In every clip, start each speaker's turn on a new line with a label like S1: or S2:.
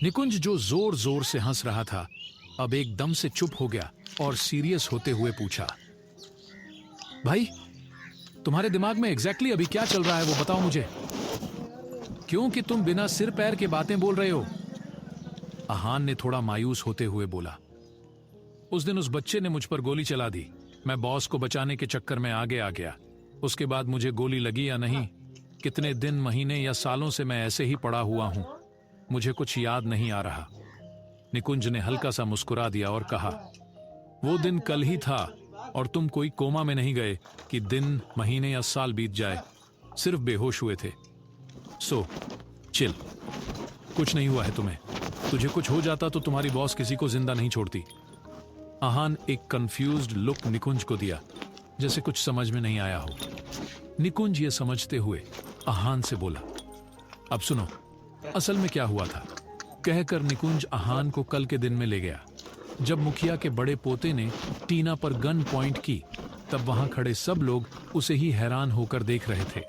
S1: निकुंज जो जोर जोर से हंस रहा था अब एकदम से चुप हो गया और सीरियस होते हुए पूछा, भाई तुम्हारे दिमाग में एग्जैक्टली अभी क्या चल रहा है वो बताओ मुझे। क्योंकि तुम बिना सिर पैर के बातें बोल रहे हो। आहान ने थोड़ा मायूस होते हुए बोला, उस दिन उस बच्चे ने मुझ पर गोली चला दी। मैं बॉस को बचाने के चक्कर में आगे आ गया। उसके बाद मुझे गोली लगी या नहीं, कितने दिन महीने या सालों से मैं ऐसे ही पड़ा हुआ हूं, मुझे कुछ याद नहीं आ रहा। निकुंज ने हल्का सा मुस्कुरा दिया और कहा, वो दिन कल ही था और तुम कोई कोमा में नहीं गए कि दिन महीने या साल बीत जाए, सिर्फ बेहोश हुए थे। सो चिल, कुछ नहीं हुआ है तुम्हें। तुझे कुछ हो जाता तो तुम्हारी बॉस किसी को जिंदा नहीं छोड़ती। आहान एक कंफ्यूज्ड लुक निकुंज को दिया, जैसे कुछ समझ में नहीं आया हो। निकुंज ये समझते हुए आहान से बोला, अब सुनो असल में क्या हुआ था। कहकर निकुंज आहान को कल के दिन में ले गया जब मुखिया के बड़े पोते ने टीना पर गन पॉइंट की। तब वहां खड़े सब लोग उसे ही हैरान होकर देख रहे थे।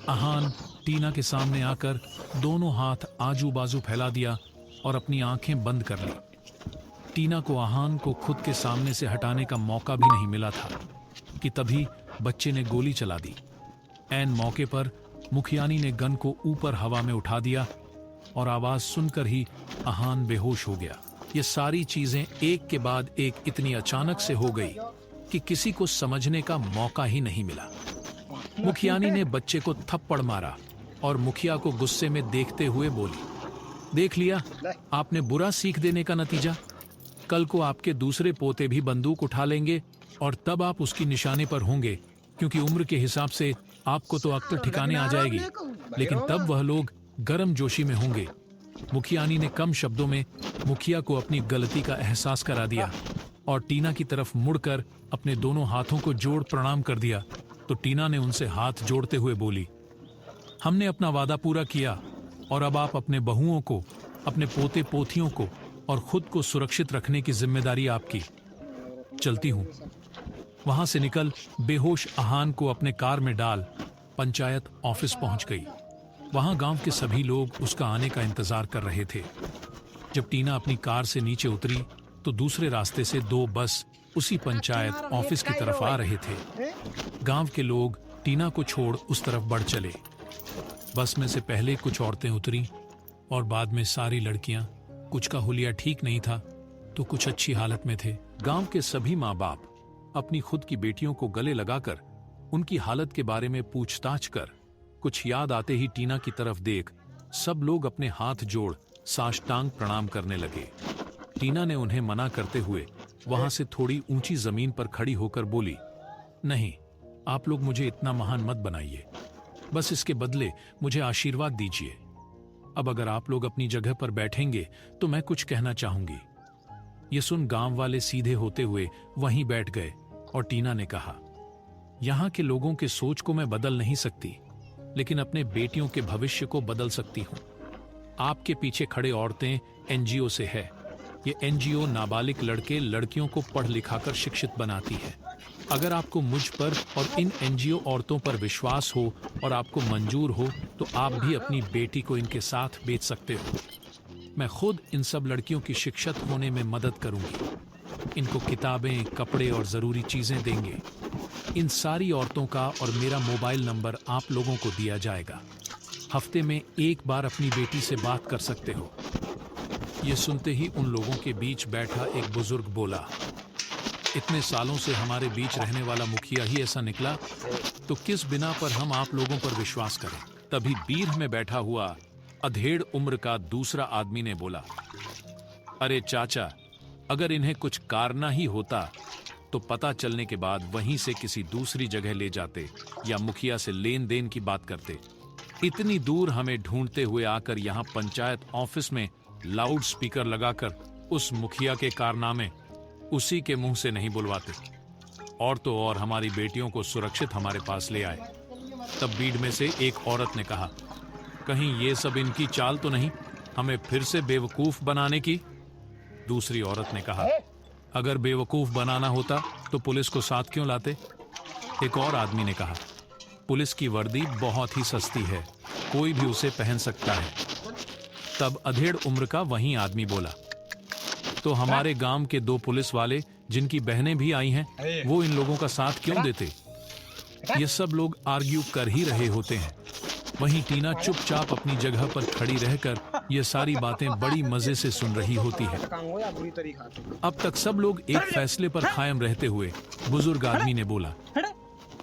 S1: आहान टीना के सामने आकर दोनों हाथ आजू बाजू फैला दिया और अपनी आंखें बंद कर ली। टीना को आहान को खुद के सामने से हटाने का मौका भी नहीं मिला था कि तभी बच्चे ने गोली चला दी। ऐन मौके पर मुखियानी ने गन को ऊपर हवा में उठा दिया और आवाज सुनकर ही आहान बेहोश हो गया। ये सारी चीजें एक के बाद एक इतनी अचानक से हो गई कि किसी को समझने का मौका ही नहीं मिला। मुखियानी ने बच्चे को थप्पड़ मारा और मुखिया को गुस्से में देखते हुए बोली, देख लिया आपने बुरा सीख देने का नतीजा। कल को आपके दूसरे पोते भी बंदूक उठा लेंगे और तब आप उसकी निशाने पर होंगे, क्योंकि उम्र के हिसाब से आपको तो अक्ल ठिकाने आ जाएगी, लेकिन तब वह लोग गर्म जोशी में होंगे। मुखियानी ने कम शब्दों में मुखिया को अपनी गलती का एहसास करा दिया और टीना की तरफ मुड़कर अपने दोनों हाथों को जोड़ प्रणाम कर दिया। तो टीना ने उनसे हाथ जोड़ते हुए बोली, हमने अपना वादा पूरा किया और अब आप अपने बहुओं को, अपने पोते पोतियों को और खुद को सुरक्षित रखने की जिम्मेदारी आपकी। चलती हूं। वहां से निकल बेहोश आहान को अपने कार में डाल पंचायत ऑफिस पहुंच गई। वहां गांव के सभी लोग उसका आने का इंतजार कर रहे थे। जब टीना अपनी कार से नीचे उतरी तो दूसरे रास्ते से दो बस उसी पंचायत ऑफिस की तरफ आ रहे थे। गांव के लोग टीना को छोड़ उस तरफ बढ़ चले। बस में से पहले कुछ औरतें उतरी और बाद में सारी लड़कियां। कुछ का हुलिया ठीक नहीं था तो कुछ अच्छी हालत में थे। गांव के सभी माँ बाप अपनी खुद की बेटियों को गले लगाकर उनकी हालत के बारे में पूछताछ कर कुछ याद आते ही टीना की तरफ देख सब लोग अपने हाथ जोड़ साष्टांग प्रणाम करने लगे। टीना ने उन्हें मना करते हुए वहां से थोड़ी ऊंची जमीन पर खड़ी होकर बोली, नहीं, आप लोग मुझे इतना महान मत बनाइए, बस इसके बदले मुझे आशीर्वाद दीजिए। अब अगर आप लोग अपनी जगह पर बैठेंगे तो मैं कुछ कहना चाहूंगी। ये सुन गांव वाले सीधे होते हुए वहीं बैठ गए और टीना ने कहा, यहां के लोगों के सोच को मैं बदल नहीं सकती, लेकिन अपने बेटियों के भविष्य को बदल सकती हूं। आपके पीछे खड़े औरतें एनजीओ से है। ये एनजीओ नाबालिग लड़के लड़कियों को पढ़ लिखाकर शिक्षित बनाती है। अगर आपको मुझ पर और इन एनजीओ औरतों पर विश्वास हो और आपको मंजूर हो तो आप भी अपनी बेटी को इनके साथ बेच सकते हो। मैं खुद इन सब लड़कियों की शिक्षित होने में मदद करूंगी। इनको किताबें, कपड़े और जरूरी चीजें देंगे। इन सारी औरतों का और मेरा मोबाइल नंबर आप लोगों को दिया जाएगा। हफ्ते में एक बार अपनी बेटी से बात कर सकते हो। ये सुनते ही उन लोगों के बीच बैठा एक बुजुर्ग बोला, इतने सालों से हमारे बीच रहने वाला मुखिया ही ऐसा निकला, तो किस बिना पर हम आप लोगों पर विश्वास करें। तभी बीर में बैठा हुआ अधेड़ उम्र का दूसरा आदमी ने बोला, अरे चाचा, अगर इन्हें कुछ कारना ही होता तो पता चलने के बाद वहीं से किसी दूसरी जगह ले जाते या मुखिया से लेन देन की बात करते। इतनी दूर हमें ढूंढते हुए आकर यहाँ पंचायत ऑफिस में लाउड स्पीकर लगाकर उस मुखिया के कारनामे उसी के मुंह से नहीं बुलवाते, और तो और हमारी बेटियों को सुरक्षित हमारे पास ले आए। तब भीड़ में से एक औरत ने कहा, कहीं ये सब इनकी चाल तो नहीं, हमें फिर से बेवकूफ बनाने की। दूसरी औरत ने कहा, अगर बेवकूफ बनाना होता तो पुलिस को साथ क्यों लाते। एक और आदमी ने कहा, पुलिस की वर्दी बहुत ही सस्ती है, कोई भी उसे पहन सकता है। तब अधेड़ उम्र का वही आदमी बोला, तो हमारे गांव के 2 पुलिस वाले जिनकी बहनें भी आई हैं, वो इन लोगों का साथ क्यों देते? ये सब लोग आर्ग्यू कर ही रहे होते हैं। वहीं टीना चुपचाप अपनी जगह पर खड़ी रहकर ये सारी बातें बड़ी मजे से सुन रही होती है। अब तक सब लोग एक फैसले पर कायम रहते हुए बुजुर्ग आदमी ने बोला,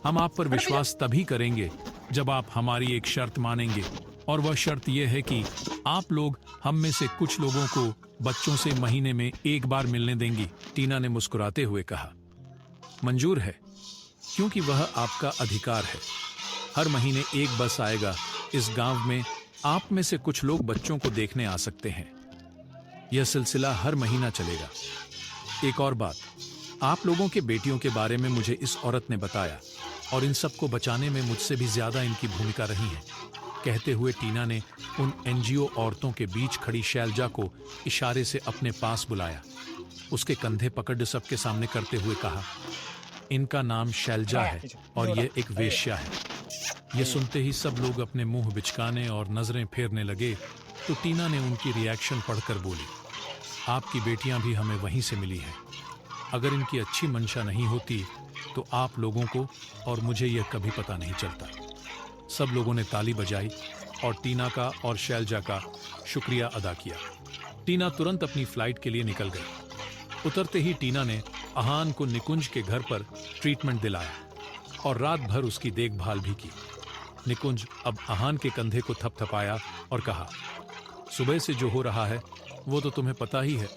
S1: हम आप पर विश्वास तभी करेंगे जब आप हमारी एक शर्त मानेंगे, और वह शर्त यह है कि आप लोग हम में से कुछ लोगों को बच्चों से महीने में 1 बार मिलने देंगी। टीना ने मुस्कुराते हुए कहा, मंजूर है, क्योंकि वह आपका अधिकार है। हर महीने 1 बस आएगा इस गांव में, आप में से कुछ लोग बच्चों को देखने आ सकते हैं। यह सिलसिला हर महीना चलेगा। एक और बात, आप लोगों के बेटियों के बारे में मुझे इस औरत ने बताया, और इन सबको बचाने में मुझसे भी ज्यादा इनकी भूमिका रही है। कहते हुए टीना ने उन एनजीओ औरतों के बीच खड़ी शैलजा को इशारे से अपने पास बुलाया। उसके कंधे पकड़ सबके सामने करते हुए कहा, इनका नाम शैलजा है और ये एक वेश्या है। ये सुनते ही सब लोग अपने मुंह बिचकाने और नजरें फेरने लगे, तो टीना ने उनकी रिएक्शन पढ़कर बोली, आपकी बेटियां भी हमें वहीं से मिली हैं। अगर इनकी अच्छी मंशा नहीं होती तो आप लोगों को और मुझे यह कभी पता नहीं चलता। सब लोगों ने ताली बजाई और टीना का और शैलजा का शुक्रिया अदा किया। टीना तुरंत अपनी फ्लाइट के लिए निकल गई। उतरते ही टीना ने आहान को निकुंज के घर पर ट्रीटमेंट दिलाया और रात भर उसकी देखभाल भी की। निकुंज अब आहान के कंधे को थपथपाया और कहा, सुबह से जो हो रहा है वो तो तुम्हें पता ही है,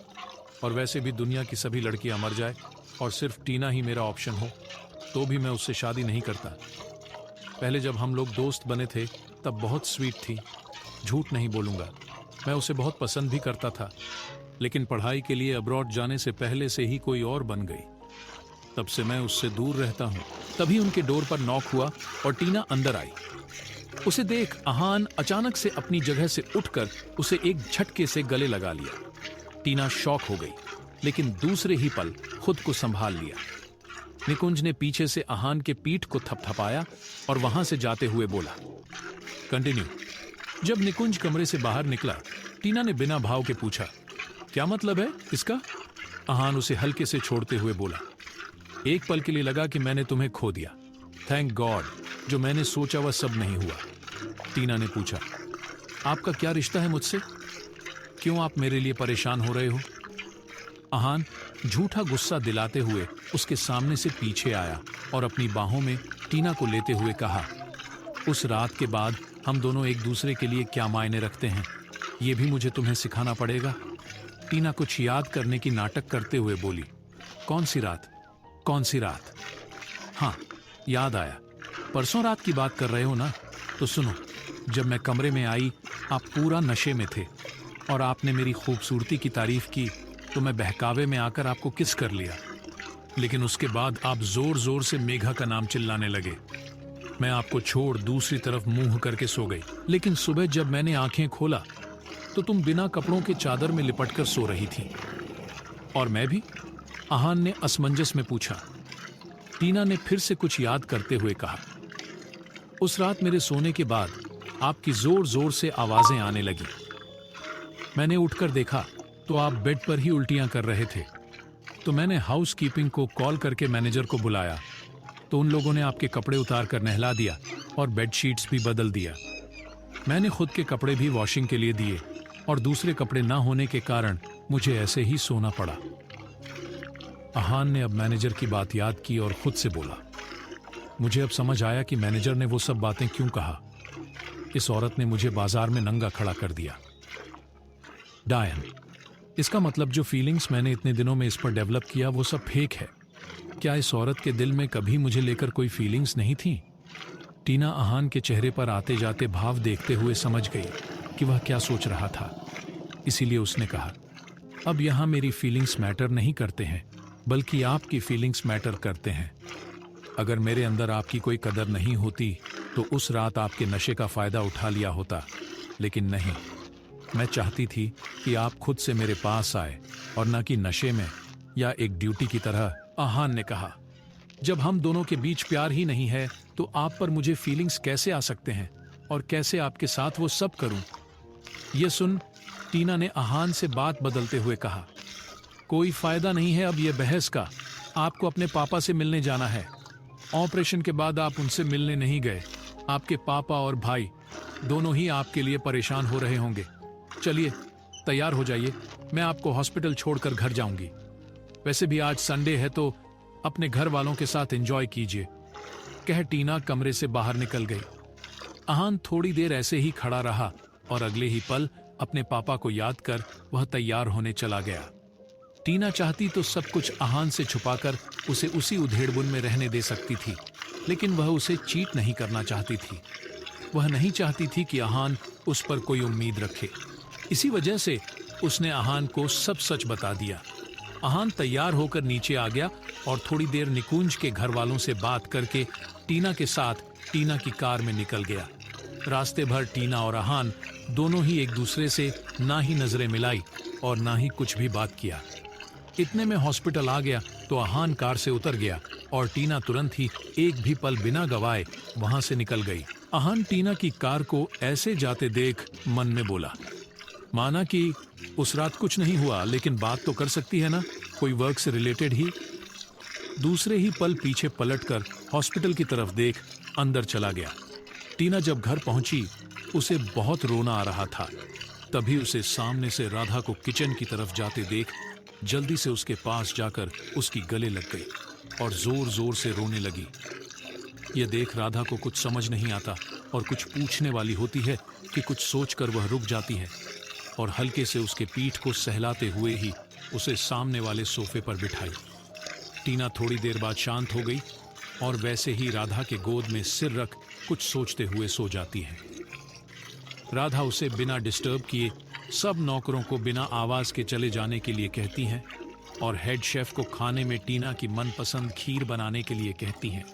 S1: और वैसे भी दुनिया की सभी लड़कियां मर जाए और सिर्फ टीना ही मेरा ऑप्शन हो तो भी मैं उससे शादी नहीं करता। पहले जब हम लोग दोस्त बने थे तब बहुत स्वीट थी, झूठ नहीं बोलूंगा, मैं उसे बहुत पसंद भी करता था, लेकिन पढ़ाई के लिए अब्रॉड जाने से पहले से ही कोई और बन गई। तब से मैं उससे दूर रहता हूँ। तभी उनके डोर पर नॉक हुआ और टीना अंदर आई। उसे देख आहान अचानक से अपनी जगह से उठकर उसे एक झटके से गले लगा लिया। टीना शॉक हो गई, लेकिन दूसरे ही पल खुद को संभाल लिया। निकुंज ने पीछे से आहान के पीठ को थपथपाया और वहां से जाते हुए बोला, कंटिन्यू। जब निकुंज कमरे से बाहर निकला, टीना ने बिना भाव के पूछा, क्या मतलब है इसका? आहान उसे हल्के से छोड़ते हुए बोला, एक पल के लिए लगा कि मैंने तुम्हें खो दिया। थैंक गॉड, जो मैंने सोचा वह सब नहीं हुआ। टीना ने पूछा, आपका क्या रिश्ता है मुझसे? क्यों आप मेरे लिए परेशान हो रहे हो? आहान झूठा गुस्सा दिलाते हुए उसके सामने से पीछे आया और अपनी बाहों में टीना को लेते हुए कहा, उस रात के बाद हम दोनों एक दूसरे के लिए क्या मायने रखते हैं, ये भी मुझे तुम्हें सिखाना पड़ेगा। टीना कुछ याद करने की नाटक करते हुए बोली, कौन सी रात? कौन सी रात? हाँ, याद आया, परसों रात की बात कर रहे हो ना? तो सुनो, जब मैं कमरे में आई आप पूरा नशे में थे और आपने मेरी खूबसूरती की तारीफ की तो मैं बहकावे में आकर आपको किस कर लिया, लेकिन उसके बाद आप जोर जोर से मेघा का नाम चिल्लाने लगे। मैं आपको छोड़ दूसरी तरफ मुंह करके सो गई, लेकिन सुबह जब मैंने आंखें खोला तो तुम बिना कपड़ों के चादर में लिपटकर सो रही थी। और मैं भी? आहान ने असमंजस में पूछा। टीना ने फिर से कुछ याद करते हुए कहा, उस रात मेरे सोने के बाद आपकी जोर जोर से आवाजें आने लगी। मैंने उठकर देखा तो आप बेड पर ही उल्टियां कर रहे थे। तो मैंने हाउसकीपिंग को कॉल करके मैनेजर को बुलाया, तो उन लोगों ने आपके कपड़े उतार कर नहला दिया और बेडशीट्स भी बदल दिया। मैंने खुद के कपड़े भी वॉशिंग के लिए दिए और दूसरे कपड़े ना होने के कारण मुझे ऐसे ही सोना पड़ा। आहान ने अब मैनेजर की बात याद की और खुद से बोला, मुझे अब समझ आया कि मैनेजर ने वो सब बातें क्यों कहा। इस औरत ने मुझे बाजार में नंगा खड़ा कर दिया। डायन, इसका मतलब जो फीलिंग्स मैंने इतने दिनों में इस पर डेवलप किया वो सब फेक है। क्या इस औरत के दिल में कभी मुझे लेकर कोई फीलिंग्स नहीं थी? टीना आहान के चेहरे पर आते जाते भाव देखते हुए समझ गई कि वह क्या सोच रहा था। इसीलिए उसने कहा, अब यहां मेरी फीलिंग्स मैटर नहीं करते हैं, बल्कि आपकी फीलिंग्स मैटर करते हैं। अगर मेरे अंदर आपकी कोई कदर नहीं होती तो उस रात आपके नशे का फायदा उठा लिया होता, लेकिन नहीं। मैं चाहती थी कि आप खुद से मेरे पास आए और न कि नशे में या एक ड्यूटी की तरह। आहान ने कहा, जब हम दोनों के बीच प्यार ही नहीं है तो आप पर मुझे फीलिंग्स कैसे आ सकते हैं और कैसे आपके साथ वो सब करूं? ये सुन टीना ने आहान से बात बदलते हुए कहा, कोई फायदा नहीं है अब ये बहस का। आपको अपने पापा से मिलने जाना है। ऑपरेशन के बाद आप उनसे मिलने नहीं गए। आपके पापा और भाई दोनों ही आपके लिए परेशान हो रहे होंगे। चलिए तैयार हो जाइए, मैं आपको हॉस्पिटल छोड़कर घर जाऊंगी। वैसे भी आज संडे है तो अपने घर वालों के साथ एंजॉय कीजिए। कह टीना कमरे से बाहर निकल गई। आहान थोड़ी देर ऐसे ही खड़ा रहा और अगले ही पल अपने पापा को याद कर वह तैयार होने चला गया। टीना चाहती तो सब कुछ आहान से छुपाकर उसे उसी उधेड़बुन में रहने दे सकती थी, लेकिन वह उसे चीट नहीं करना चाहती थी। वह नहीं चाहती थी कि आहान उस पर कोई उम्मीद रखे। इसी वजह से उसने आहान को सब सच बता दिया। आहान तैयार होकर नीचे आ गया और थोड़ी देर निकुंज के घर वालों से बात करके टीना के साथ टीना की कार में निकल गया। रास्ते भर टीना और आहान दोनों ही एक दूसरे से ना ही नजरें मिलाई और ना ही कुछ भी बात किया। इतने में हॉस्पिटल आ गया तो आहान कार से उतर गया और टीना तुरंत ही एक भी पल बिना गवाए वहां से निकल गई। आहान टीना की कार को ऐसे जाते देख मन में बोला, माना कि उस रात कुछ नहीं हुआ, लेकिन बात तो कर सकती है ना, कोई वर्क से रिलेटेड ही। दूसरे ही पल पीछे पलटकर हॉस्पिटल की तरफ देख अंदर चला गया। टीना जब घर पहुंची उसे बहुत रोना आ रहा था। तभी उसे सामने से राधा को किचन की तरफ जाते देख जल्दी से उसके पास जाकर उसकी गले लग गई और जोर जोर से रोने लगी। यह देख राधा को कुछ समझ नहीं आता और कुछ पूछने वाली होती है कि कुछ सोचकर वह रुक जाती है और हल्के से उसके पीठ को सहलाते हुए ही उसे सामने वाले सोफे पर बिठाई। टीना थोड़ी देर बाद शांत हो गई और वैसे ही राधा के गोद में सिर रख कुछ सोचते हुए सो जाती है। राधा उसे बिना डिस्टर्ब किए सब नौकरों को बिना आवाज के चले जाने के लिए कहती हैं और हेड शेफ को खाने में टीना की मनपसंद खीर बनाने के लिए कहती हैं।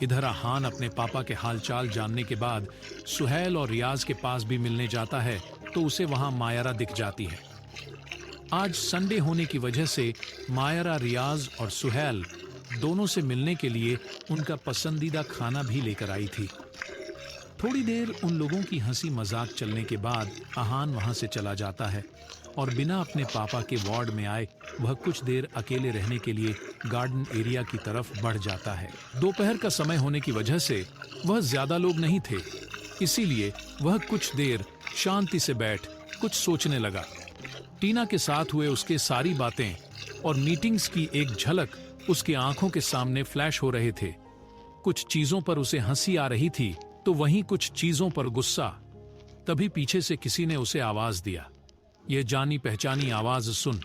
S1: इधर आहान अपने पापा के हालचाल जानने के बाद सुहेल और रियाज के पास भी मिलने जाता है तो उसे वहां मायरा दिख जाती है। आज संडे होने की वजह से मायरा रियाज और सुहेल दोनों से मिलने के लिए उनका पसंदीदा खाना भी लेकर आई थी। थोड़ी देर उन लोगों की हंसी मजाक चलने के बाद आहान वहां से चला जाता है और बिना अपने पापा के वार्ड में आए वह कुछ देर अकेले रहने के लिए गार्डन एरिया की तरफ बढ़ जाता है। दोपहर का समय होने की वजह से वह ज्यादा लोग नहीं थे, इसीलिए वह कुछ देर शांति से बैठ कुछ सोचने लगा। टीना के साथ हुए उसके सारी बातें और मीटिंग्स की एक झलक उसकी आंखों के सामने फ्लैश हो रहे थे। कुछ चीजों पर उसे हंसी आ रही थी तो वहीं कुछ चीजों पर गुस्सा। तभी पीछे से किसी ने उसे आवाज दिया। यह जानी पहचानी आवाज सुन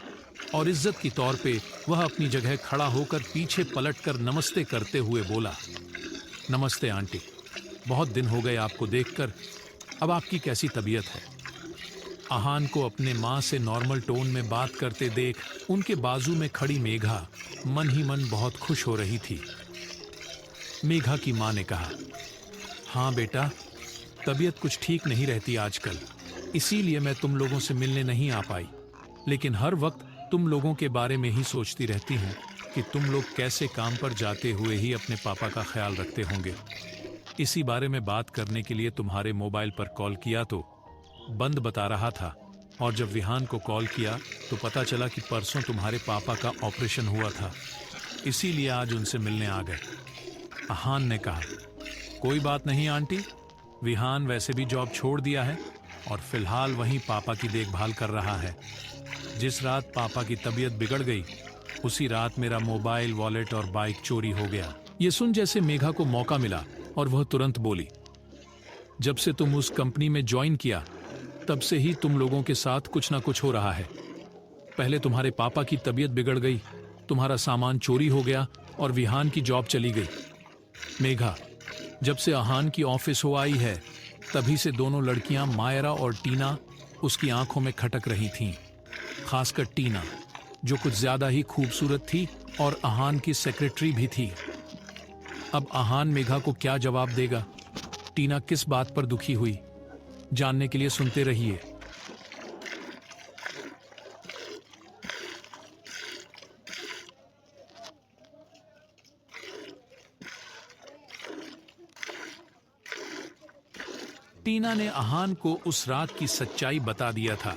S1: और इज्जत की तौर पे वह अपनी जगह खड़ा होकर पीछे पलटकर नमस्ते करते हुए बोला, नमस्ते आंटी, बहुत दिन हो गए आपको देखकर। अब आपकी कैसी तबीयत है? आहान को अपने माँ से नॉर्मल टोन में बात करते देख उनके बाजू में खड़ी मेघा मन ही मन बहुत खुश हो रही थी। मेघा की माँ ने कहा, हाँ बेटा, तबीयत कुछ ठीक नहीं रहती आजकल, इसीलिए मैं तुम लोगों से मिलने नहीं आ पाई, लेकिन हर वक्त तुम लोगों के बारे में ही सोचती रहती हूँ कि तुम लोग कैसे काम पर जाते हुए ही अपने पापा का ख्याल रखते होंगे। इसी बारे में बात करने के लिए तुम्हारे मोबाइल पर कॉल किया तो बंद बता रहा था, और जब विहान को कॉल किया तो पता चला कि परसों तुम्हारे पापा का ऑपरेशन हुआ था, इसीलिए आज उनसे मिलने आ गए। आहान ने कहा, कोई बात नहीं आंटी, विहान वैसे भी जॉब छोड़ दिया है और फिलहाल वहीं पापा की देखभाल कर रहा है। जिस रात पापा की तबीयत बिगड़ गई उसी रात मेरा मोबाइल, वॉलेट और बाइक चोरी हो गया। ये सुन जैसे मेघा को मौका मिला और वह तुरंत बोली, जब से तुम उस कंपनी में ज्वाइन किया तब से ही तुम लोगों के साथ कुछ ना कुछ हो रहा है। पहले तुम्हारे पापा की तबीयत बिगड़ गई, तुम्हारा सामान चोरी हो गया और विहान की जॉब चली गई। मेघा, जब से आहान की ऑफिस हो आई है तभी से दोनों लड़कियां मायरा और टीना उसकी आंखों में खटक रही थीं। खासकर टीना, जो कुछ ज्यादा ही खूबसूरत थी और आहान की सेक्रेटरी भी थी। अब आहान मेघा को क्या जवाब देगा? टीना किस बात पर दुखी हुई? जानने के लिए सुनते रहिए। टीना ने आहान को उस रात की सच्चाई बता दिया था,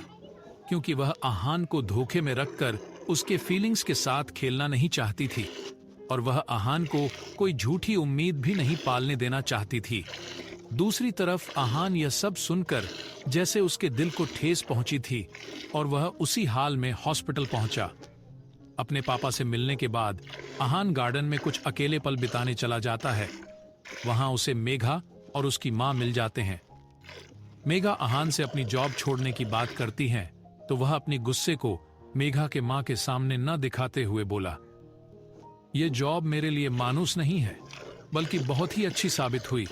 S1: क्योंकि वह आहान को धोखे में रखकर उसके फीलिंग्स के साथ खेलना नहीं चाहती थी और वह आहान को कोई झूठी उम्मीद भी नहीं पालने देना चाहती थी। दूसरी तरफ आहान यह सब सुनकर जैसे उसके दिल को ठेस पहुंची थी और वह उसी हाल में हॉस्पिटल पहुंचा। अपने पापा से मिलने के बाद आहान गार्डन में कुछ अकेले पल बिताने चला जाता है। वहां उसे मेघा और उसकी मां मिल जाते हैं। मेघा आहान से अपनी जॉब छोड़ने की बात करती हैं, तो वह अपनी गुस्से को मेघा के मां के सामने न दिखाते हुए बोला, यह जॉब मेरे लिए मानुस नहीं है, बल्कि बहुत ही अच्छी साबित हुई।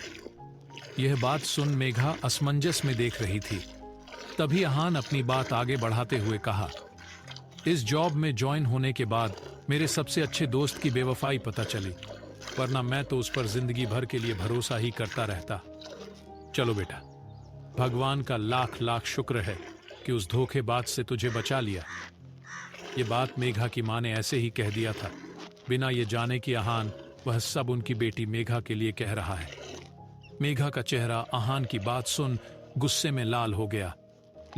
S1: यह बात सुन मेघा असमंजस में देख रही थी। तभी आहान अपनी बात आगे बढ़ाते हुए कहा, इस जॉब में ज्वाइन होने के बाद मेरे सबसे अच्छे दोस्त की बेवफाई पता चली, वरना मैं तो उस पर जिंदगी भर के लिए भरोसा ही करता रहता। चलो बेटा, भगवान का लाख लाख शुक्र है कि उस धोखेबाज से तुझे बचा लिया। ये बात मेघा की मां ने ऐसे ही कह दिया था, बिना ये जाने कि आहान वह सब उनकी बेटी मेघा के लिए कह रहा है। मेघा का चेहरा आहान की बात सुन गुस्से में लाल हो गया,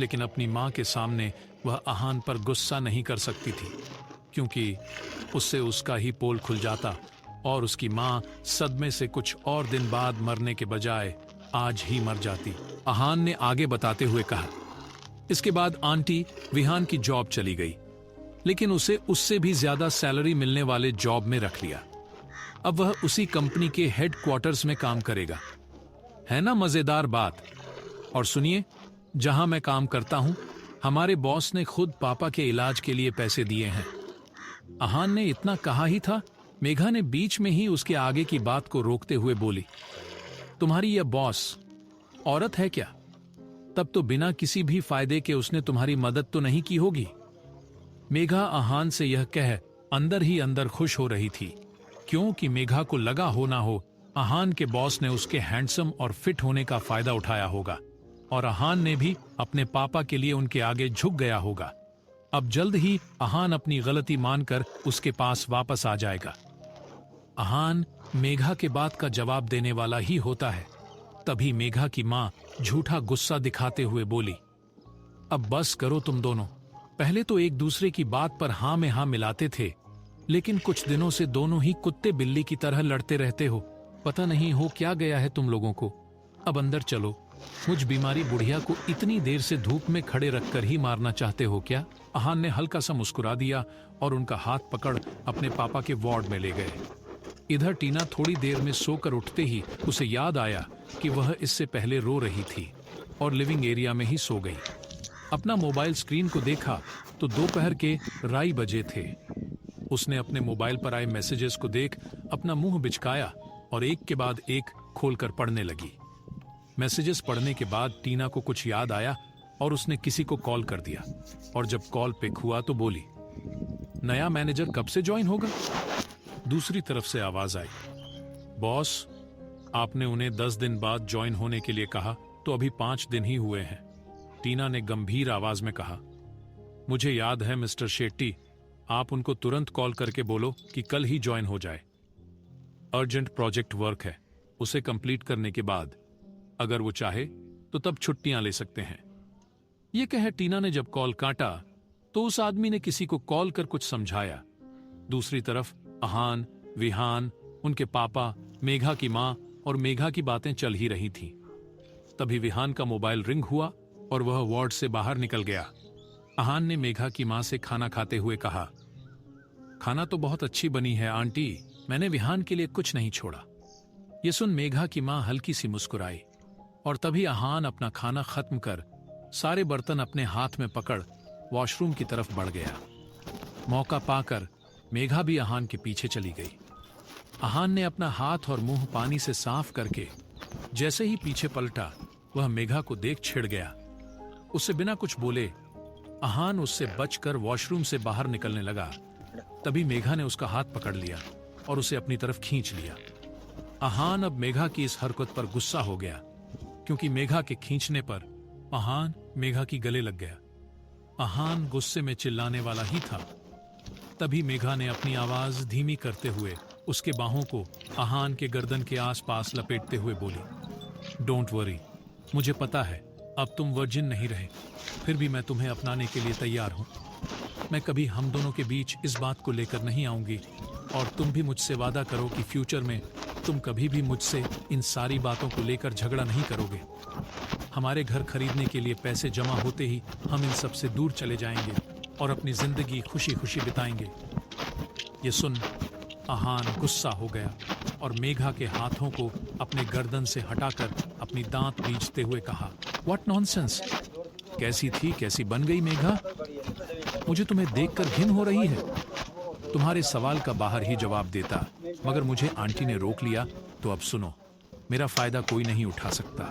S1: लेकिन अपनी मां के सामने वह आहान पर गुस्सा नहीं कर सकती थी, क्योंकि उससे उसका ही पोल खुल जाता और उसकी मां सदमे से कुछ और दिन बाद मरने के बजाय आज ही मर जाती। आहान ने आगे बताते हुए कहा, इसके बाद आंटी विहान की जॉब चली गई, लेकिन उसे उससे भी ज्यादा सैलरी मिलने वाले जॉब में रख लिया। अब वह उसी कंपनी के हेडक्वार्टर्स में काम करेगा। है ना मजेदार बात? और सुनिए, जहां मैं काम करता हूं, हमारे बॉस ने खुद पापा के इलाज के लिए पैसे दिए हैं। आहान ने इतना कहा ही था, मेघा ने बीच में ही उसके आगे की बात को रोकते हुए बोली, तुम्हारी यह बॉस औरत है क्या? तब तो बिना किसी भी फायदे के उसने तुम्हारी मदद तो नहीं की होगी। मेघा आहान से यह कह अंदर ही अंदर खुश हो रही थी, क्योंकि मेघा को लगा हो ना हो आहान के बॉस ने उसके हैंडसम और फिट होने का फायदा उठाया होगा और आहान ने भी अपने पापा के लिए उनके आगे झुक गया होगा। अब जल्द ही आहान अपनी गलती मानकर उसके पास वापस आ जाएगा। आहान मेघा के बात का जवाब देने वाला ही होता है। तभी मेघा की मां झूठा गुस्सा दिखाते हुए बोली, अब बस करो तुम दोनों। पहले तो एक दूसरे की बात पर हां में हां मिलाते थे, लेकिन कुछ दिनों से दोनों ही कुत्ते बिल्ली की तरह लड़ते रहते हो। पता नहीं हो क्या गया है तुम लोगों को। अब अंदर चलो। मुझ बीमारी बुढ़िया को इतनी देर से धूप में खड़े रखकर ही मारना चाहते हो क्या? आहान ने हल्का सा मुस्कुरा दिया और उनका हाथ पकड़ अपने पापा के वार्ड में ले गए। इधर टीना थोड़ी देर में सोकर उठते ही उसे याद आया कि वह इससे पहले रो रही थी और लिविंग एरिया में ही सो गई। अपना मोबाइल स्क्रीन को देखा तो दोपहर के 2:30 बजे थे। उसने अपने मोबाइल पर आए मैसेजेस को देख अपना मुंह बिचकाया और एक के बाद एक खोलकर पढ़ने लगी। मैसेजेस पढ़ने के बाद टीना को कुछ याद आया और उसने किसी को कॉल कर दिया, और जब कॉल पिक हुआ तो बोली, नया मैनेजर कब से ज्वाइन होगा? दूसरी तरफ से आवाज आई, बॉस, आपने उन्हें 10 दिन बाद ज्वाइन होने के लिए कहा, तो अभी 5 दिन ही हुए हैं। टीना ने गंभीर आवाज में कहा, मुझे याद है मिस्टर शेट्टी, आप उनको तुरंत कॉल करके बोलो कि कल ही ज्वाइन हो जाए। अर्जेंट प्रोजेक्ट वर्क है, उसे कंप्लीट करने के बाद अगर वो चाहे तो तब छुट्टियां ले सकते हैं। ये कह टीना ने जब कॉल काटा तो उस आदमी ने किसी को कॉल कर कुछ समझाया। दूसरी तरफ आहान, विहान, उनके पापा, मेघा की मां और मेघा की बातें चल ही रही थीं। तभी विहान का मोबाइल रिंग हुआ और वह वार्ड से बाहर निकल गया। आहान ने मेघा की मां से खाना खाते हुए कहा, खाना तो बहुत अच्छी बनी है आंटी, मैंने विहान के लिए कुछ नहीं छोड़ा। ये सुन मेघा की मां हल्की सी मुस्कुराई और तभी आहान अपना खाना खत्म कर सारे बर्तन अपने हाथ में पकड़ वॉशरूम की तरफ बढ़ गया। मौका पाकर मेघा भी आहान के पीछे चली गई। आहान ने अपना हाथ और मुंह पानी से साफ करके जैसे ही पीछे पलटा, वह मेघा को देख छिड़ गया। उससे बिना कुछ बोले आहान उससे बचकर वॉशरूम से बाहर निकलने लगा। तभी मेघा ने उसका हाथ पकड़ लिया और उसे अपनी तरफ खींच लिया। आहान अब मेघा की इस हरकत पर गुस्सा हो गया, क्योंकि मेघा के खींचने पर आहान मेघा की गले लग गया। आहान गुस्से में चिल्लाने वाला ही था। तभी मेघा ने अपनी आवाज धीमी करते हुए उसके बाहों को आहान के गर्दन के आसपास लपेटते हुए बोली, डोंट वरी, मुझे पता है अब तुम वर्जिन नहीं रहे, फिर भी मैं तुम्हें अपनाने के लिए तैयार हूँ। मैं कभी हम दोनों के बीच इस बात को लेकर नहीं आऊंगी, और तुम भी मुझसे वादा करो कि फ्यूचर में तुम कभी भी मुझसे इन सारी बातों को लेकर झगड़ा नहीं करोगे। हमारे घर खरीदने के लिए पैसे जमा होते ही हम इन सब से दूर चले जाएंगे और अपनी जिंदगी खुशी खुशी बिताएंगे। ये सुन आहान गुस्सा हो गया और मेघा के हाथों को अपने गर्दन से हटाकर अपनी दांत बींचते हुए कहा, व्हाट नॉनसेंस। कैसी थी, कैसी बन गई मेघा? मुझे तुम्हें देखकर घिन हो रही है। तुम्हारे सवाल का बाहर ही जवाब देता, मगर मुझे आंटी ने रोक लिया। तो अब सुनो, मेरा फायदा कोई नहीं उठा सकता।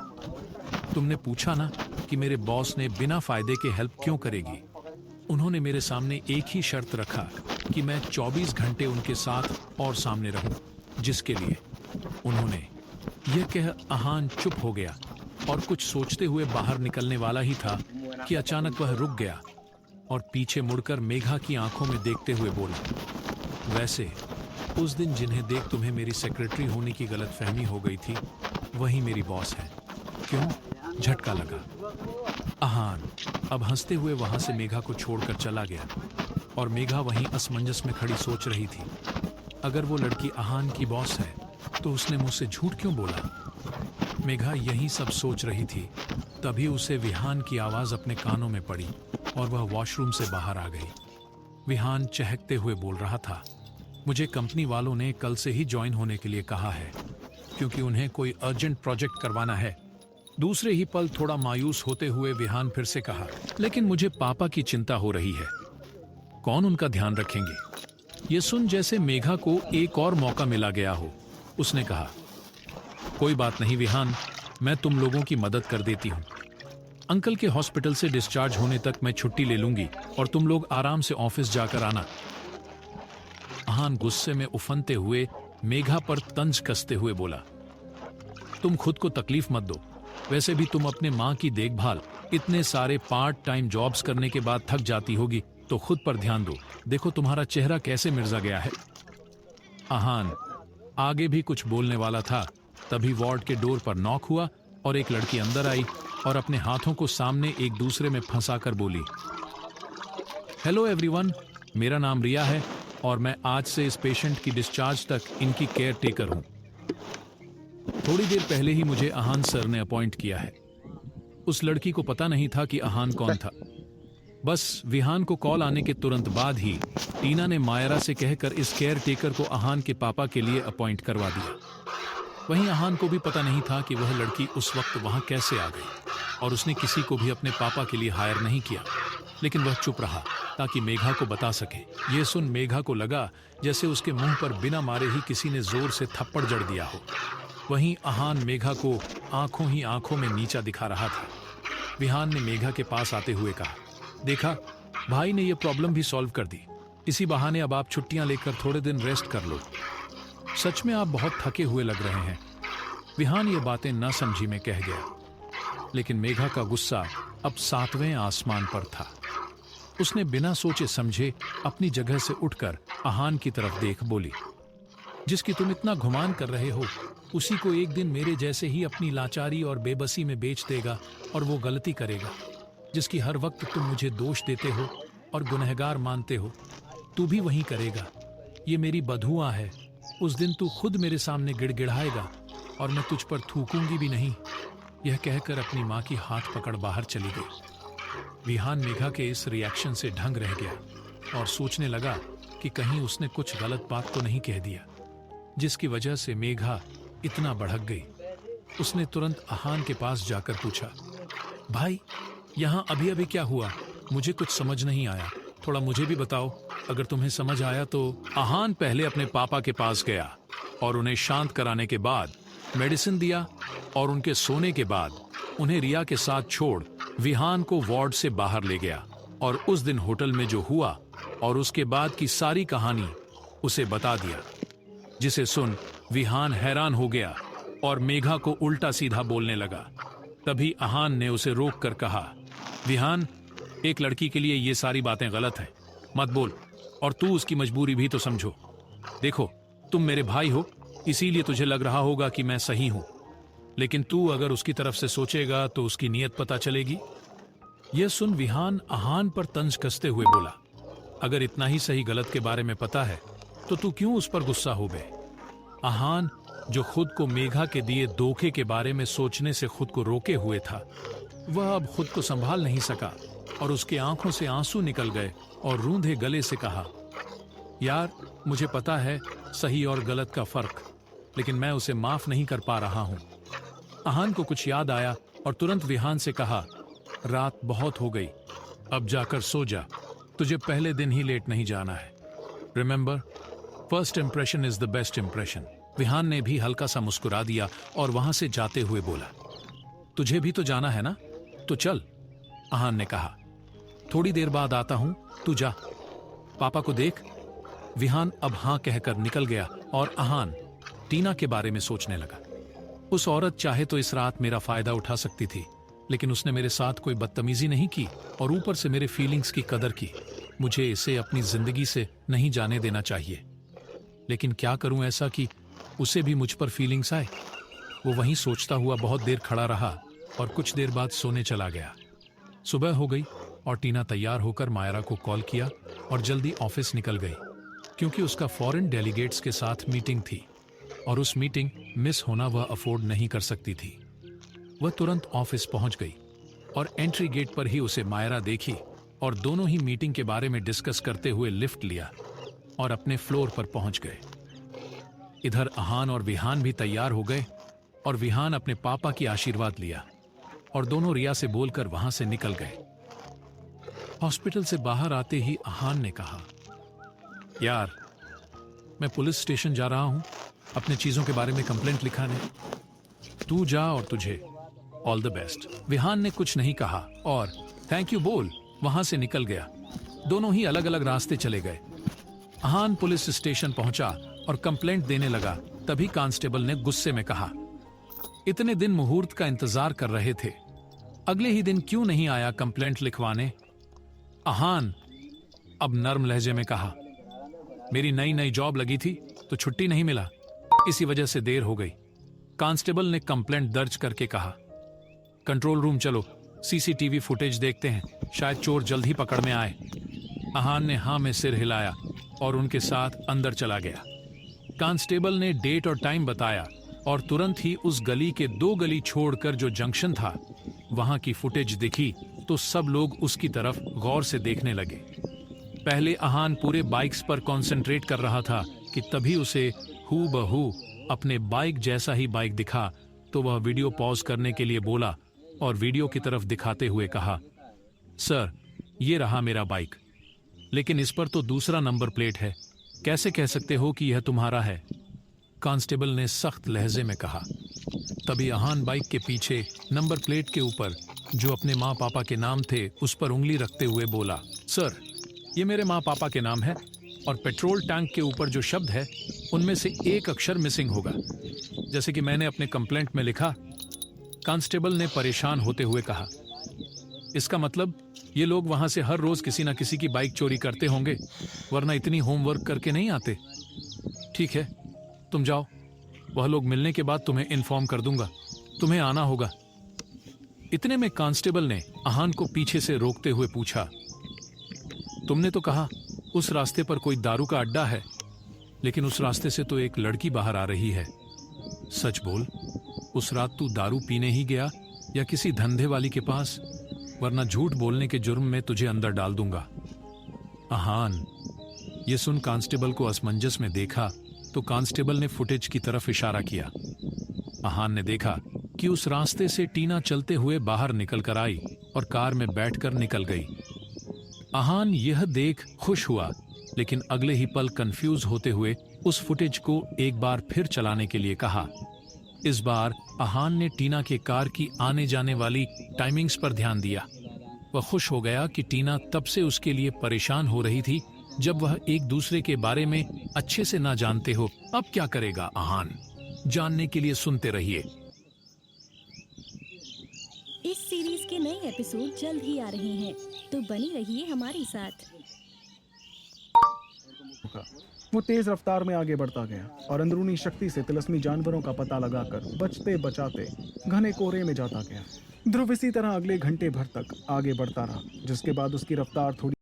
S1: तुमने पूछा ना कि मेरे बॉस ने बिना फायदे के हेल्प क्यों करेगी। उन्होंने मेरे सामने एक ही शर्त रखा कि मैं 24 घंटे उनके साथ और सामने रहूं, जिसके लिए उन्होंने, यह कह आहान चुप हो गया और कुछ सोचते हुए बाहर निकलने वाला ही था कि अचानक वह रुक गया और पीछे मुड़कर मेघा की आंखों में देखते हुए बोला, वैसे उस दिन जिन्हें देख तुम्हें मेरी सेक्रेटरी होने की गलतफहमी हो गई थी, वही मेरी बॉस है। क्यों? झटका लगा। आहान अब हंसते हुए वहां से मेघा को छोड़कर चला गया और मेघा वहीं असमंजस में खड़ी सोच रही थी, अगर वो लड़की आहान की बॉस है तो उसने मुझसे झूठ क्यों बोला। मेघा यही सब सोच रही थी, तभी उसे विहान की आवाज अपने कानों में पड़ी और वह वॉशरूम से बाहर आ गई। विहान चहकते हुए बोल रहा था, मुझे कंपनी वालों ने कल से ही ज्वाइन होने के लिए कहा है, क्योंकि उन्हें कोई अर्जेंट प्रोजेक्ट करवाना है। दूसरे ही पल थोड़ा मायूस होते हुए विहान फिर से कहा, लेकिन मुझे पापा की चिंता हो रही है, कौन उनका ध्यान रखेंगे। ये सुन जैसे मेघा को एक और मौका मिला गया हो, उसने कहा, कोई बात नहीं विहान, मैं तुम लोगों की मदद कर देती हूँ। अंकल के हॉस्पिटल से डिस्चार्ज होने तक मैं छुट्टी ले लूंगी और तुम लोग आराम से ऑफिस जाकर आना। आहान गुस्से में उफनते हुए मेघा पर तंज कसते हुए बोला, तुम खुद को तकलीफ मत दो, वैसे भी तुम अपने माँ की देखभाल इतने सारे पार्ट टाइम जॉब्स करने के बाद थक जाती होगी, तो खुद पर ध्यान दो। देखो तुम्हारा चेहरा कैसे मिर्जा गया है। आहान आगे भी कुछ बोलने वाला था, तभी वार्ड के डोर पर नॉक हुआ और एक लड़की अंदर आई और अपने हाथों को सामने एक दूसरे में फंसाकर बोली, हेलो एवरीवन, मेरा नाम रिया है और मैं आज से इस पेशेंट की डिस्चार्ज तक इनकी केयर टेकर हूं। थोड़ी देर पहले ही मुझे आहान सर ने अपॉइंट किया है। उस लड़की को पता नहीं था कि आहान कौन था। बस विहान को कॉल आने के तुरंत बाद ही टीना ने मायरा से कहकर इस केयर टेकर को आहान के पापा के लिए अपॉइंट करवा दिया। वहीं आहान को भी पता नहीं था कि वह लड़की उस वक्त वहां कैसे आ गई, और उसने किसी को भी अपने पापा के लिए हायर नहीं किया, लेकिन वह चुप रहा ताकि मेघा को बता सके। यह सुन मेघा को लगा जैसे उसके मुंह पर बिना मारे ही किसी ने जोर से थप्पड़ जड़ दिया हो। वहीं आहान मेघा को आंखों ही आंखों में नीचा दिखा रहा था। विहान ने मेघा के पास आते हुए कहा, देखा, भाई ने यह प्रॉब्लम भी सॉल्व कर दी। इसी बहाने अब आप छुट्टियां लेकर थोड़े दिन रेस्ट कर लो। सच में आप बहुत थके हुए लग रहे हैं। विहान ये बातें न समझी में कह गया, लेकिन मेघा का गुस्सा अब 7वें आसमान पर था। उसने बिना सोचे समझे अपनी जगह से उठकर आहान की तरफ देख बोली, जिसकी तुम इतना घुमान कर रहे हो, उसी को एक दिन मेरे जैसे ही अपनी लाचारी और बेबसी में बेच देगा और वो गलती करेगा जिसकी हर वक्त तुम मुझे दोष देते हो और गुनहगार मानते हो, तू भी वही करेगा। ये मेरी बधुआ है, उस दिन तू खुद मेरे सामने गिड़गिड़ाएगा और मैं तुझ पर थूकूंगी भी नहीं। यह कहकर अपनी माँ की हाथ पकड़ बाहर चली गई। विहान मेघा के इस रिएक्शन से ढंग रह गया और सोचने लगा कि कहीं उसने कुछ गलत बात तो नहीं कह दिया, जिसकी वजह से मेघा इतना भड़क गई। उसने तुरंत आहान के पास जाकर पूछा, भाई यहाँ अभी अभी क्या हुआ? मुझे कुछ समझ नहीं आया, थोड़ा मुझे भी बताओ, अगर तुम्हें समझ आया तो। आहान पहले अपने पापा के पास गया और उन्हें शांत कराने के बाद मेडिसिन दिया और उनके सोने के बाद उन्हें रिया के साथ छोड़ विहान को वार्ड से बाहर ले गया और उस दिन होटल में जो हुआ और उसके बाद की सारी कहानी उसे बता दिया, जिसे सुन विहान हैरान हो गया और मेघा को उल्टा सीधा बोलने लगा। तभी आहान ने उसे रोक कर कहा, विहान, एक लड़की के लिए ये सारी बातें गलत हैं, मत बोल, और तू उसकी मजबूरी भी तो समझो। देखो, तुम मेरे भाई हो, इसीलिए तुझे लग रहा होगा कि मैं सही हूं, लेकिन तू अगर उसकी तरफ से सोचेगा तो उसकी नीयत पता चलेगी। यह सुन विहान आहान पर तंज कसते हुए बोला, अगर इतना ही सही गलत के बारे में पता है तो तू क्यों उस पर गुस्सा हो गए? आहान, जो खुद को मेघा के दिए धोखे के बारे में सोचने से खुद को रोके हुए था, वह अब खुद को संभाल नहीं सका और उसके आंखों से आंसू निकल गए और रूंधे गले से कहा, यार मुझे पता है सही और गलत का फर्क, लेकिन मैं उसे माफ नहीं कर पा रहा हूं। आहान को कुछ याद आया और तुरंत विहान से कहा, रात बहुत हो गई, अब जाकर सो जा, तुझे पहले दिन ही लेट नहीं जाना है। Remember, first impression is the best impression. Vihaan ने भी हल्का सा मुस्कुरा दिया और वहां से जाते हुए बोला, तुझे भी तो जाना है ना, तो चल। आहान ने कहा, थोड़ी देर बाद आता हूं, तू जा। पापा को देख। विहान अब हां कहकर निकल गया और आहान टीना के बारे में सोचने लगा। उस औरत चाहे तो इस रात मेरा फायदा उठा सकती थी, लेकिन उसने मेरे साथ कोई बदतमीजी नहीं की और ऊपर से मेरे फीलिंग्स की कदर की। मुझे इसे अपनी जिंदगी से नहीं जाने देना चाहिए, लेकिन क्या करूं ऐसा कि उसे भी मुझ पर फीलिंग्स आए। वो वहीं सोचता हुआ बहुत देर खड़ा रहा और कुछ देर बाद सोने चला गया। सुबह हो गई और टीना तैयार होकर मायरा को कॉल किया और जल्दी ऑफिस निकल गई, क्योंकि उसका फॉरेन डेलीगेट्स के साथ मीटिंग थी और उस मीटिंग मिस होना वह अफोर्ड नहीं कर सकती थी। वह तुरंत ऑफिस पहुंच गई और एंट्री गेट पर ही उसे मायरा देखी और दोनों ही मीटिंग के बारे में डिस्कस करते हुए लिफ्ट लिया और अपने फ्लोर पर पहुंच गए। इधर आहान और विहान भी तैयार हो गए और विहान अपने पापा की आशीर्वाद लिया और दोनों रिया से बोलकर वहां से निकल गए। हॉस्पिटल से बाहर आते ही आहान ने कहा, यार मैं पुलिस स्टेशन जा रहा हूं अपने चीजों के बारे में कंप्लेंट लिखाने। तू जा और तुझे ऑल द बेस्ट। विहान ने कुछ नहीं कहा और थैंक यू बोल वहां से निकल गया। दोनों ही अलग अलग रास्ते चले गए। आहान पुलिस स्टेशन पहुंचा और कंप्लेंट देने लगा। तभी कांस्टेबल ने गुस्से में कहा, इतने दिन मुहूर्त का इंतजार कर रहे थे, अगले ही दिन क्यों नहीं आया कंप्लेंट लिखवाने? आहान अब नर्म लहजे में कहा, मेरी नई नई जॉब लगी थी तो छुट्टी नहीं मिला, इसी वजह से देर हो गई। कांस्टेबल ने कंप्लेंट दर्ज करके कहा, कंट्रोल रूम चलो, सीसीटीवी फुटेज देखते हैं, शायद चोर जल्द ही पकड़ में आए। आहान ने हां में सिर हिलाया और उनके साथ अंदर चला गया। कांस्टेबल ने डेट और टाइम बताया और तुरंत ही उस गली के 2 गली छोड़कर जो जंक्शन था वहां की फुटेज दिखी तो सब लोग उसकी तरफ गौर से देखने लगे। पहले आहान पूरे बाइक्स पर कंसंट्रेट कर रहा था कि तभी उसे हू बहू अपने बाइक जैसा ही बाइक दिखा तो वह वीडियो पॉज करने के लिए बोला और वीडियो की तरफ दिखाते हुए कहा, सर ये रहा मेरा बाइक, लेकिन इस पर तो दूसरा नंबर प्लेट है, कैसे कह सकते हो कि यह तुम्हारा है? कांस्टेबल ने सख्त लहजे में कहा। तभी आहान बाइक के पीछे नंबर प्लेट के ऊपर जो अपने माँ पापा के नाम थे उस पर उंगली रखते हुए बोला, सर ये मेरे माँ पापा के नाम है और पेट्रोल टैंक के ऊपर जो शब्द है उनमें से एक अक्षर मिसिंग होगा, जैसे कि मैंने अपने कंप्लेंट में लिखा। कांस्टेबल ने परेशान होते हुए कहा, इसका मतलब ये लोग वहां से हर रोज किसी ना किसी की बाइक चोरी करते होंगे, वरना इतनी होमवर्क करके नहीं आते। ठीक है तुम जाओ, वह लोग मिलने के बाद तुम्हें इन्फॉर्म कर दूंगा, तुम्हें आना होगा। इतने में कांस्टेबल ने आहान को पीछे से रोकते हुए पूछा, तुमने तो कहा उस रास्ते पर कोई दारू का अड्डा है, लेकिन उस रास्ते से तो एक लड़की बाहर आ रही है। सच बोल, उस रात तू दारू पीने ही गया या किसी धंधे वाली के पास, वरना झूठ बोलने के जुर्म में तुझे अंदर डाल दूंगा। आहान ये सुन कांस्टेबल को असमंजस में देखा तो कांस्टेबल ने फुटेज की तरफ इशारा किया। आहान ने देखा कि उस रास्ते से टीना चलते हुए बाहर निकल कर आई और कार में बैठकर निकल गई। आहान यह देख खुश हुआ, लेकिन अगले ही पल कंफ्यूज होते हुए उस फुटेज को एक बार फिर चलाने के लिए कहा। इस बार आहान ने टीना के कार की आने जाने वाली टाइमिंग्स पर ध्यान दिया। वह खुश हो गया कि टीना तब से उसके लिए परेशान हो रही थी जब वह एक दूसरे के बारे में अच्छे से ना जानते हो। अब क्या करेगा आहान, जानने के लिए सुनते रहिए।
S2: इस सीरीज के नए एपिसोड जल्द ही आ रहे हैं, तो बनी रहिए हमारे साथ।
S3: था। वो तेज रफ्तार में आगे बढ़ता गया और अंदरूनी शक्ति से तिलस्मी जानवरों का पता लगाकर बचते बचाते घने कोहरे में जाता गया। ध्रुव इसी तरह अगले घंटे भर तक आगे बढ़ता रहा, जिसके बाद उसकी रफ्तार थोड़ी